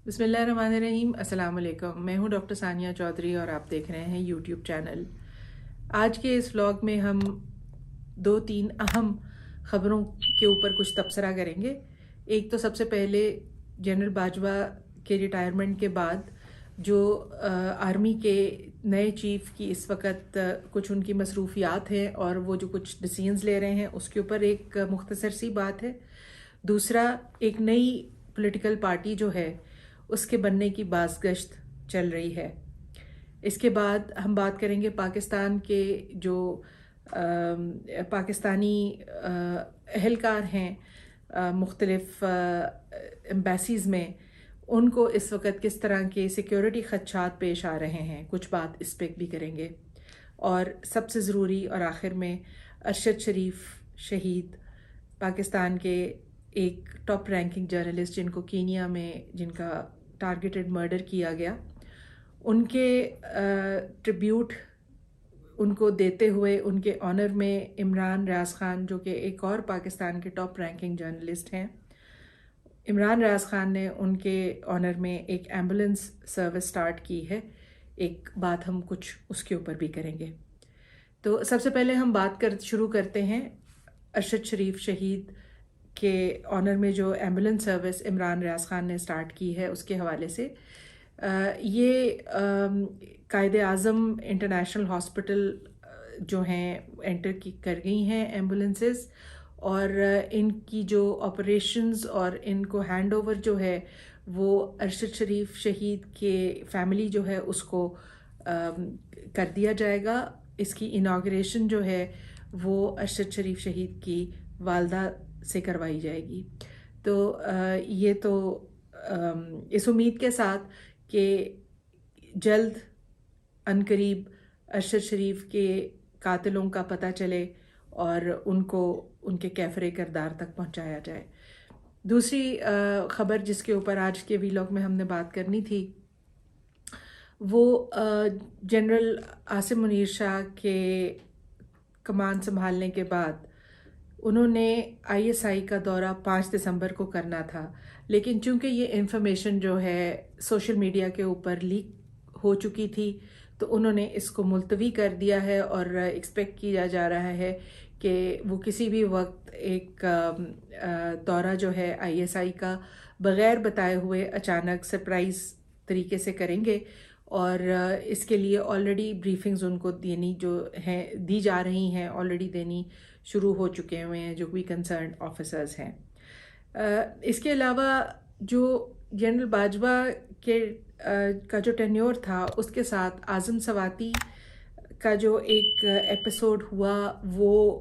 بسم اللہ الرحمن الرحیم. السلام علیکم. میں ہوں ڈاکٹر ثانیہ چودھری اور آپ دیکھ رہے ہیں یوٹیوب چینل. آج کے اس ولاگ میں ہم 2-3 اہم خبروں کے اوپر کچھ تبصرہ کریں گے. ایک تو سب سے پہلے جنرل باجوہ کے ریٹائرمنٹ کے بعد جو آرمی کے نئے چیف کی اس وقت کچھ ان کی مصروفیات ہیں اور وہ جو کچھ ڈیسیژنز لے رہے ہیں اس کے اوپر ایک مختصر سی بات ہے. دوسرا، ایک نئی پولیٹیکل پارٹی جو ہے اس کے بننے کی بازگشت چل رہی ہے. اس کے بعد ہم بات کریں گے پاکستان کے جو پاکستانی اہلکار ہیں مختلف ایمبیسیز میں، ان کو اس وقت کس طرح کے سیکیورٹی خدشات پیش آ رہے ہیں، کچھ بات اس پہ بھی کریں گے. اور سب سے ضروری اور آخر میں ارشد شریف شہید، پاکستان کے ایک ٹاپ رینکنگ جرنلسٹ جن کو کینیا میں جن کا ٹارگیٹڈ مرڈر کیا گیا، ان کے ٹریبیوٹ ان کو دیتے ہوئے ان کے آنر میں عمران ریاض خان جو کہ ایک اور پاکستان کے ٹاپ رینکنگ جرنلسٹ ہیں، عمران ریاض خان نے ان کے آنر میں ایک ایمبولینس سروس سٹارٹ کی ہے. ایک بات ہم کچھ اس کے اوپر بھی کریں گے. تو سب سے پہلے ہم شروع کرتے ہیں ارشد شریف شہید کے آنر میں جو ایمبولینس سروس عمران ریاض خان نے سٹارٹ کی ہے اس کے حوالے سے. یہ قائد اعظم انٹرنیشنل ہاسپٹل جو ہیں انٹر کر گئی ہیں ایمبولینسز، اور ان کی جو آپریشنز اور ان کو ہینڈ اوور جو ہے وہ ارشد شریف شہید کے فیملی جو ہے اس کو کر دیا جائے گا. اس کی اناگریشن جو ہے وہ ارشد شریف شہید کی والدہ سے کروائی جائے گی. تو یہ تو اس امید کے ساتھ کہ جلد عنقریب ارشد شریف کے قاتلوں کا پتہ چلے اور ان کو ان کے کیفر کردار تک پہنچایا جائے. دوسری خبر جس کے اوپر آج کے ویلاگ میں ہم نے بات کرنی تھی وہ جنرل عاصم منیر شاہ کے کمان سنبھالنے کے بعد انہوں نے ISI کا دورہ 5 دسمبر کو کرنا تھا، لیکن چونکہ یہ انفارمیشن جو ہے سوشل میڈیا کے اوپر لیک ہو چکی تھی تو انہوں نے اس کو ملتوی کر دیا ہے اور ایکسپیکٹ کیا جا رہا ہے کہ وہ کسی بھی وقت ایک دورہ جو ہے ISI کا بغیر بتائے ہوئے اچانک سرپرائز طریقے سے کریں گے. اور اس کے لیے آلریڈی بریفنگز ان کو دی جا رہی ہیں، آلریڈی دینی شروع ہو چکے ہوئے ہیں جو بھی کنسرنڈ آفیسرز ہیں. اس کے علاوہ جو جنرل باجوہ کا جو ٹینیور تھا اس کے ساتھ اعظم سواتی کا جو ایک ایپیسوڈ ہوا وہ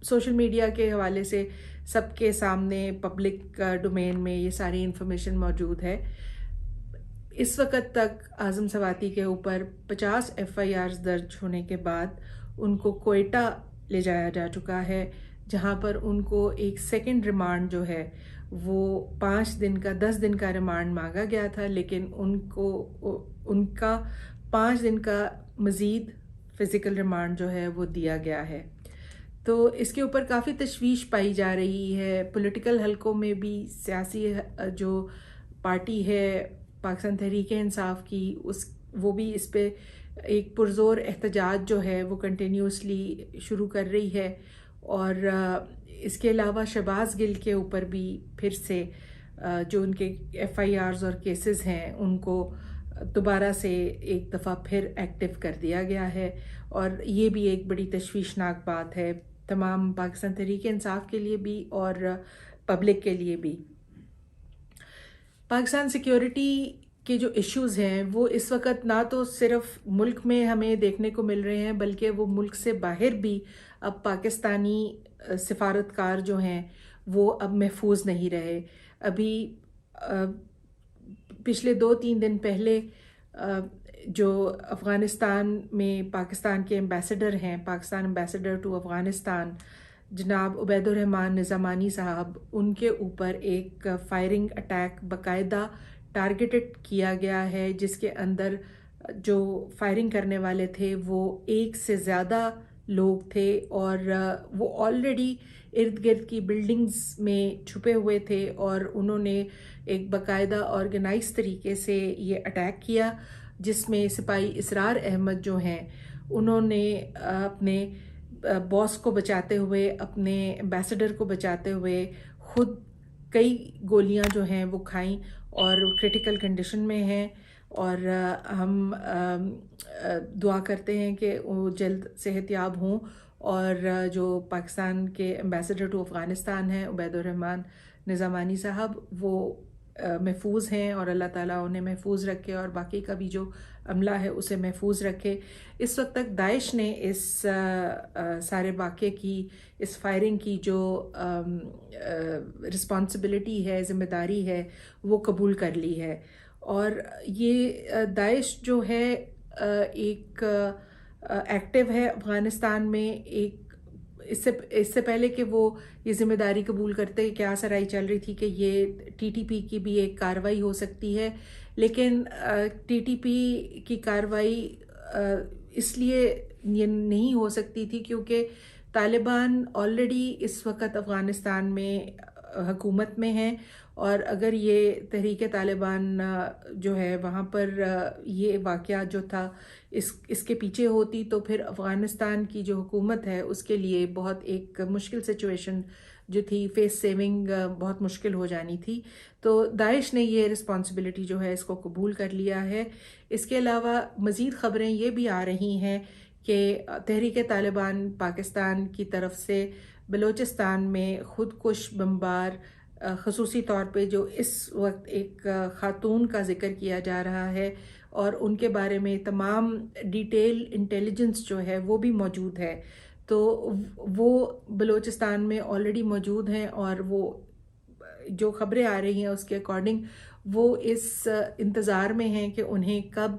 سوشل میڈیا کے حوالے سے سب کے سامنے پبلک ڈومین میں یہ ساری انفارمیشن موجود ہے. اس وقت تک اعظم سواتی کے اوپر 50 FIRs درج ہونے کے بعد ان کو کوئٹہ لے جایا جا چکا ہے، جہاں پر ان کو ایک سیکنڈ ریمانڈ جو ہے وہ 10 دن کا ریمانڈ مانگا گیا تھا، لیکن ان کا 5 دن کا مزید فزیکل ریمانڈ جو ہے وہ دیا گیا ہے. تو اس کے اوپر کافی تشویش پائی جا رہی ہے پولیٹیکل حلقوں میں بھی. سیاسی جو پارٹی ہے پاکستان تحریک انصاف کی وہ بھی اس پہ ایک پرزور احتجاج جو ہے وہ کنٹینیوسلی شروع کر رہی ہے. اور اس کے علاوہ شہباز گل کے اوپر بھی پھر سے جو ان کے FIRs اور کیسز ہیں ان کو دوبارہ سے ایک دفعہ پھر ایکٹیو کر دیا گیا ہے، اور یہ بھی ایک بڑی تشویشناک بات ہے تمام پاکستان تحریک انصاف کے لیے بھی اور پبلک کے لیے بھی. پاکستان سیکیورٹی کے جو ایشوز ہیں وہ اس وقت نہ تو صرف ملک میں ہمیں دیکھنے کو مل رہے ہیں بلکہ وہ ملک سے باہر بھی اب پاکستانی سفارتکار جو ہیں وہ اب محفوظ نہیں رہے. ابھی پچھلے 2-3 دن پہلے جو افغانستان میں پاکستان کے ایمبیسڈر ہیں، پاکستان ایمبیسڈر ٹو افغانستان جناب عبید الرحمن نظامانی صاحب، ان کے اوپر ایک فائرنگ اٹیک باقاعدہ ٹارگیٹڈ کیا گیا ہے، جس کے اندر جو فائرنگ کرنے والے تھے وہ 1 سے زیادہ لوگ تھے، اور وہ آلریڈی ارد گرد کی بلڈنگز میں چھپے ہوئے تھے اور انہوں نے ایک باقاعدہ آرگنائز طریقے سے یہ اٹیک کیا، جس میں سپاہی اسرار احمد جو ہیں انہوں نے اپنے باس کو بچاتے ہوئے، اپنے ایمبیسڈر کو بچاتے ہوئے خود کئی گولیاں جو ہیں وہ کھائیں اور کرٹیکل کنڈیشن میں ہیں، اور ہم دعا کرتے ہیں کہ وہ جلد صحت یاب ہوں، اور جو پاکستان کے ایمبیسڈر ٹو افغانستان ہیں عبید الرحمن نظامانی صاحب، وہ محفوظ ہیں، اور اللہ تعالیٰ انہیں محفوظ رکھے اور باقی کا بھی جو عملہ ہے اسے محفوظ رکھے۔ اس وقت تک داعش نے اس سارے واقعے کی، اس فائرنگ کی جو رسپانسبلٹی ہے، ذمہ داری ہے، وہ قبول کر لی ہے، اور یہ داعش جو ہے ایک ایکٹیو ہے افغانستان میں۔ ایک اس سے پہلے کہ وہ یہ ذمہ داری قبول کرتے، کیا سرائی چل رہی تھی کہ یہ ٹی ٹی پی کی بھی ایک کارروائی ہو سکتی ہے، لیکن ٹی ٹی پی کی کارروائی اس لیے یہ نہیں ہو سکتی تھی کیونکہ طالبان آلریڈی اس وقت افغانستان میں حکومت میں ہیں، اور اگر یہ تحریک طالبان جو ہے وہاں پر یہ واقعہ جو تھا اس کے پیچھے ہوتی تو پھر افغانستان کی جو حکومت ہے اس کے لیے بہت ایک مشکل سچویشن جو تھی، فیس سیونگ بہت مشکل ہو جانی تھی۔ تو داعش نے یہ رسپانسبلٹی جو ہے اس کو قبول کر لیا ہے۔ اس کے علاوہ مزید خبریں یہ بھی آ رہی ہیں کہ تحریک طالبان پاکستان کی طرف سے بلوچستان میں خود کش بمبار، خصوصی طور پہ جو اس وقت ایک خاتون کا ذکر کیا جا رہا ہے اور ان کے بارے میں تمام ڈیٹیل انٹیلیجنس جو ہے وہ بھی موجود ہے، تو وہ بلوچستان میں آلریڈی موجود ہیں، اور وہ جو خبریں آ رہی ہیں اس کے اکارڈنگ وہ اس انتظار میں ہیں کہ انہیں کب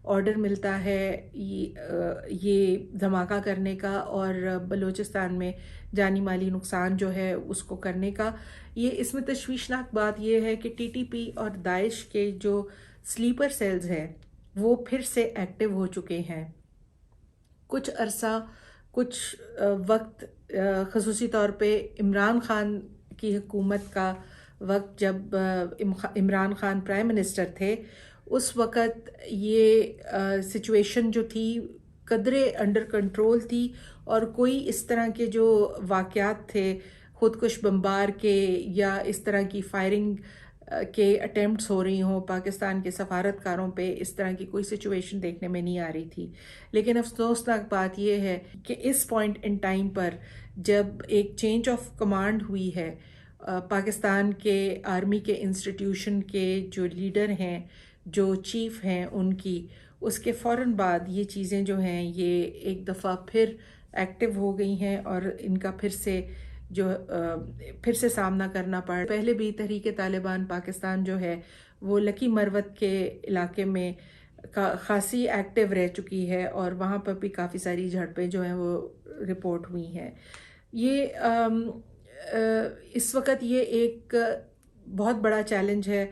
آرڈر ملتا ہے یہ دھماکہ کرنے کا اور بلوچستان میں جانی مالی نقصان جو ہے اس کو کرنے کا۔ یہ اس میں تشویشناک بات یہ ہے کہ ٹی ٹی پی اور داعش کے جو سلیپر سیلز ہیں وہ پھر سے ایکٹیو ہو چکے ہیں۔ کچھ عرصہ، کچھ وقت، خصوصی طور پہ عمران خان کی حکومت کا وقت، جب عمران خان پرائم منسٹر تھے، اس وقت یہ سچویشن جو تھی قدرے انڈر کنٹرول تھی، اور کوئی اس طرح کے جو واقعات تھے خودکش بمبار کے یا اس طرح کی فائرنگ کے اٹیمپٹس ہو رہی ہوں پاکستان کے سفارتکاروں پہ، اس طرح کی کوئی سچویشن دیکھنے میں نہیں آ رہی تھی۔ لیکن افسوسناک بات یہ ہے کہ اس پوائنٹ ان ٹائم پر جب ایک چینج آف کمانڈ ہوئی ہے، پاکستان کے آرمی کے انسٹیٹیوشن کے جو لیڈر ہیں، جو چیف ہیں ان کی، اس کے فوراً بعد یہ چیزیں جو ہیں یہ ایک دفعہ پھر ایکٹیو ہو گئی ہیں، اور ان کا پھر سے سامنا کرنا پڑا۔ پہلے بھی تحریک طالبان پاکستان جو ہے وہ لکی مروت کے علاقے میں خاصی ایکٹیو رہ چکی ہے، اور وہاں پر بھی کافی ساری جھڑپیں جو ہیں وہ رپورٹ ہوئی ہیں۔ اس وقت یہ ایک بہت بڑا چیلنج ہے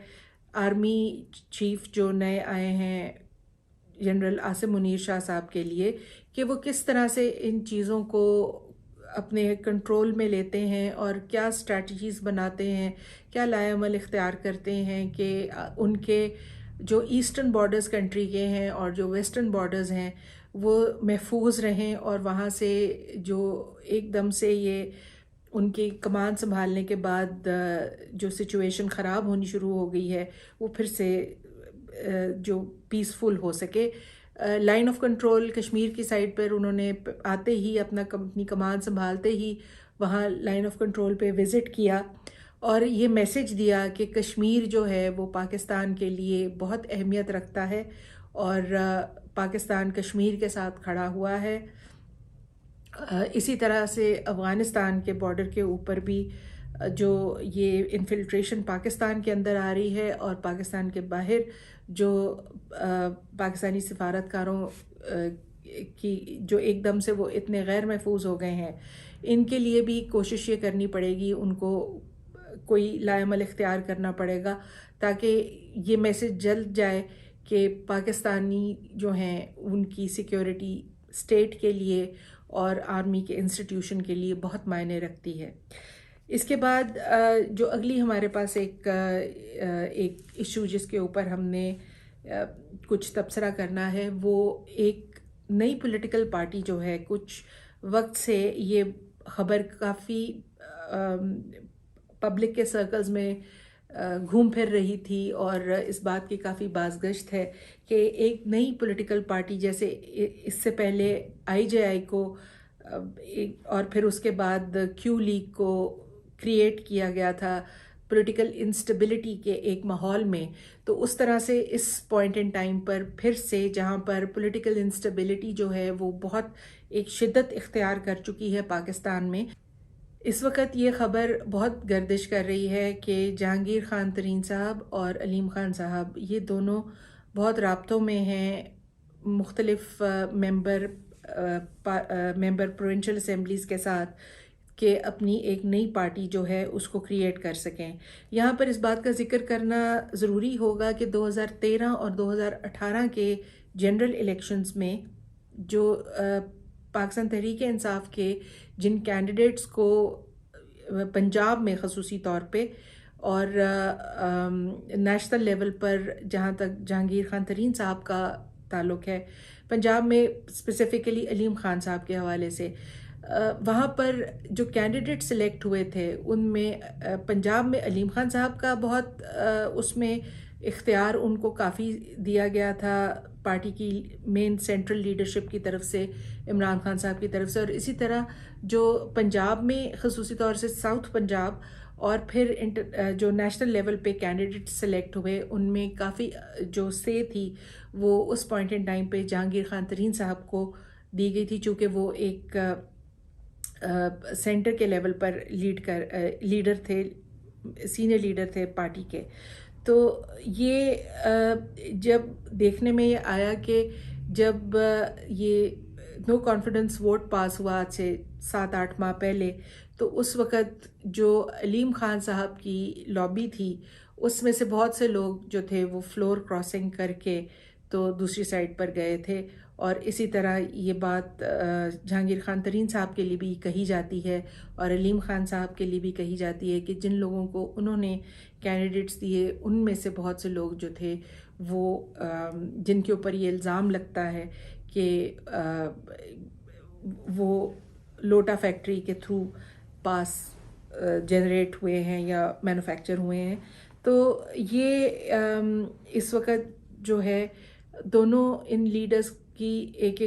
آرمی چیف جو نئے آئے ہیں جنرل عاصم منیر شاہ صاحب کے لیے، کہ وہ کس طرح سے ان چیزوں کو اپنے کنٹرول میں لیتے ہیں اور کیا اسٹریٹجیز بناتے ہیں، کیا لائے عمل اختیار کرتے ہیں کہ ان کے جو ایسٹرن بارڈرز کنٹری کے ہیں اور جو ویسٹرن بارڈرز ہیں وہ محفوظ رہیں، اور وہاں سے جو ایک دم سے یہ ان کی کمان سنبھالنے کے بعد جو سچویشن خراب ہونی شروع ہو گئی ہے وہ پھر سے جو پیسفل ہو سکے۔ لائن آف کنٹرول کشمیر کی سائڈ پر انہوں نے آتے ہی اپنی کمان سنبھالتے ہی وہاں لائن آف کنٹرول پہ وزٹ کیا اور یہ میسج دیا کہ کشمیر جو ہے وہ پاکستان کے لیے بہت اہمیت رکھتا ہے، اور پاکستان کشمیر کے ساتھ کھڑا ہوا ہے۔ اسی طرح سے افغانستان کے بارڈر کے اوپر بھی جو یہ انفلٹریشن پاکستان کے اندر آ رہی ہے اور پاکستان کے باہر جو پاکستانی سفارتکاروں کی جو ایک دم سے وہ اتنے غیر محفوظ ہو گئے ہیں، ان کے لیے بھی کوشش یہ کرنی پڑے گی، ان کو کوئی لائے عمل اختیار کرنا پڑے گا تاکہ یہ میسج جلد جائے کہ پاکستانی جو ہیں ان کی سیکیورٹی اسٹیٹ کے لیے اور آرمی کے انسٹیٹیوشن کے لیے بہت معنی رکھتی ہے۔ اس کے بعد جو اگلی ہمارے پاس ایک ایشو جس کے اوپر ہم نے کچھ تبصرہ کرنا ہے، وہ ایک نئی پولیٹیکل پارٹی جو ہے، کچھ وقت سے یہ خبر کافی پبلک کے سرکلز میں گھوم پھر رہی تھی اور اس بات کی کافی بازگشت ہے کہ ایک نئی پولیٹیکل پارٹی، جیسے اس سے پہلے آئی جے آئی کو اور پھر اس کے بعد کیو لیگ کو کریٹ کیا گیا تھا پولیٹیکل انسٹیبلٹی کے ایک ماحول میں، تو اس طرح سے اس پوائنٹ ان ٹائم پر پھر سے جہاں پر پولیٹیکل انسٹیبلٹی جو ہے وہ بہت ایک شدت اختیار کر چکی ہے پاکستان میں، اس وقت یہ خبر بہت گردش کر رہی ہے کہ جہانگیر خان ترین صاحب اور علیم خان صاحب یہ دونوں بہت رابطوں میں ہیں مختلف ممبر پروونشل اسمبلیز کے ساتھ، کہ اپنی ایک نئی پارٹی جو ہے اس کو کریٹ کر سکیں۔ یہاں پر اس بات کا ذکر کرنا ضروری ہوگا کہ 2013 اور 2018 کے جنرل الیکشنز میں جو پاکستان تحریک انصاف کے جن کینڈیڈیٹس کو پنجاب میں خصوصی طور پہ اور نیشنل لیول پر جہاں تک جہانگیر خان ترین صاحب کا تعلق ہے، پنجاب میں اسپیسیفکلی علیم خان صاحب کے حوالے سے وہاں پر جو کینڈیڈیٹ سلیکٹ ہوئے تھے ان میں پنجاب میں علیم خان صاحب کا بہت اس میں اختیار ان کو کافی دیا گیا تھا پارٹی کی مین سینٹرل لیڈرشپ کی طرف سے، عمران خان صاحب کی طرف سے، اور اسی طرح جو پنجاب میں خصوصی طور سے ساؤتھ پنجاب اور پھر جو نیشنل لیول پہ کینڈیڈیٹ سلیکٹ ہوئے ان میں کافی جو سے تھی وہ اس پوائنٹ ان ٹائم پہ جہانگیر خان ترین صاحب کو دی گئی تھی، چونکہ وہ ایک سینٹر کے لیول پر لیڈر تھے، سینئر لیڈر تھے پارٹی کے۔ تو یہ جب دیکھنے میں یہ آیا کہ جب یہ نو کانفیڈنس ووٹ پاس ہوا آج سے 7-8 ماہ پہلے، تو اس وقت جو علیم خان صاحب کی لابی تھی اس میں سے بہت سے لوگ جو تھے وہ فلور کراسنگ کر کے تو دوسری سائڈ پر گئے تھے، اور اسی طرح یہ بات جہانگیر خان ترین صاحب کے لیے بھی کہی جاتی ہے اور علیم خان صاحب کے لیے بھی کہی جاتی ہے کہ جن لوگوں کو انہوں نے کینڈیڈیٹس دیے ان میں سے بہت سے لوگ جو تھے وہ جن کے اوپر یہ الزام لگتا ہے کہ وہ لوٹا فیکٹری کے تھرو پاس جنریٹ ہوئے ہیں یا مینوفیکچر ہوئے ہیں۔ تو یہ اس وقت جو ہے دونوں ان لیڈرز کی ایک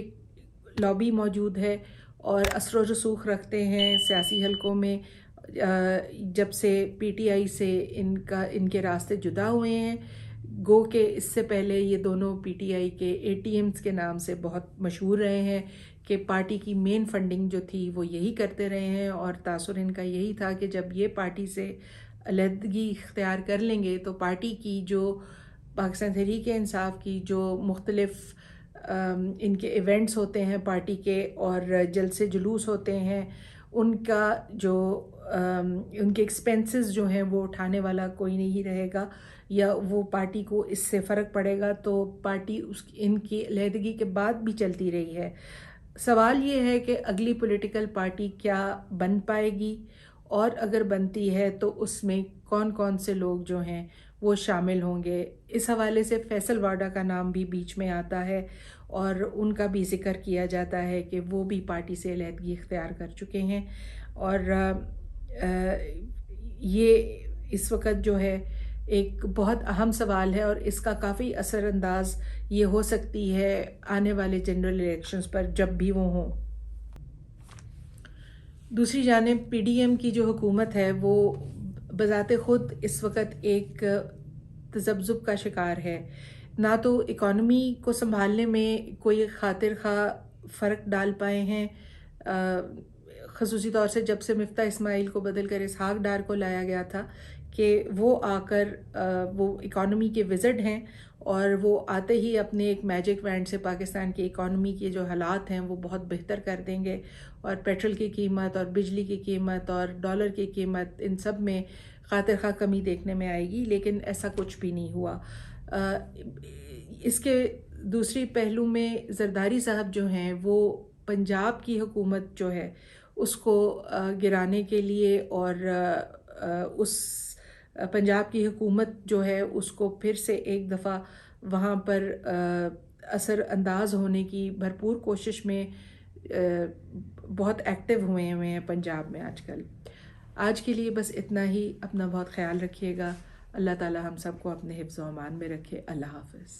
لابی موجود ہے اور اثر و رسوخ رکھتے ہیں سیاسی حلقوں میں، جب سے پی ٹی آئی سے ان کے راستے جدا ہوئے ہیں، گو کہ اس سے پہلے یہ دونوں پی ٹی آئی کے اے ٹی ایمز کے نام سے بہت مشہور رہے ہیں کہ پارٹی کی مین فنڈنگ جو تھی وہ یہی کرتے رہے ہیں، اور تاثر ان کا یہی تھا کہ جب یہ پارٹی سے علیحدگی اختیار کر لیں گے تو پارٹی کی جو پاکستان تحریک انصاف کی جو مختلف ان کے ایونٹس ہوتے ہیں پارٹی کے اور جلسے جلوس ہوتے ہیں، ان کا جو ان کے ایکسپینسز جو ہیں وہ اٹھانے والا کوئی نہیں رہے گا، یا وہ پارٹی کو اس سے فرق پڑے گا، تو پارٹی ان کی علیحدگی کے بعد بھی چلتی رہی ہے۔ سوال یہ ہے کہ اگلی پولیٹیکل پارٹی کیا بن پائے گی، اور اگر بنتی ہے تو اس میں کون کون سے لوگ جو ہیں وہ شامل ہوں گے۔ اس حوالے سے فیصل واڈا کا نام بھی بیچ میں آتا ہے اور ان کا بھی ذکر کیا جاتا ہے کہ وہ بھی پارٹی سے علیحدگی اختیار کر چکے ہیں، اور یہ اس وقت جو ہے ایک بہت اہم سوال ہے اور اس کا کافی اثر انداز یہ ہو سکتی ہے آنے والے جنرل الیکشنز پر جب بھی وہ ہوں۔ دوسری جانب پی ڈی ایم کی جو حکومت ہے وہ بذات خود اس وقت ایک تذبذب کا شکار ہے، نہ تو اکانومی کو سنبھالنے میں کوئی خاطر خواہ فرق ڈال پائے ہیں، خصوصی طور سے جب سے مفتاح اسماعیل کو بدل کر اسحاق ڈار کو لایا گیا تھا کہ وہ آ کر وہ اکانومی کے وزرڈ ہیں، اور وہ آتے ہی اپنے ایک میجک وینڈ سے پاکستان کی اکانومی کے جو حالات ہیں وہ بہت بہتر کر دیں گے، اور پیٹرول کی قیمت اور بجلی کی قیمت اور ڈالر کی قیمت ان سب میں خاطر خواہ کمی دیکھنے میں آئے گی، لیکن ایسا کچھ بھی نہیں ہوا۔ اس کے دوسری پہلو میں زرداری صاحب جو ہیں وہ پنجاب کی حکومت جو ہے اس کو گرانے کے لیے اور اس پنجاب کی حکومت جو ہے اس کو پھر سے ایک دفعہ وہاں پر اثر انداز ہونے کی بھرپور کوشش میں بہت ایکٹیو ہوئے ہیں پنجاب میں آج کل. آج کے لیے بس اتنا ہی. اپنا بہت خیال رکھیے گا. اللہ تعالی ہم سب کو اپنے حفظ و امان میں رکھے. اللہ حافظ.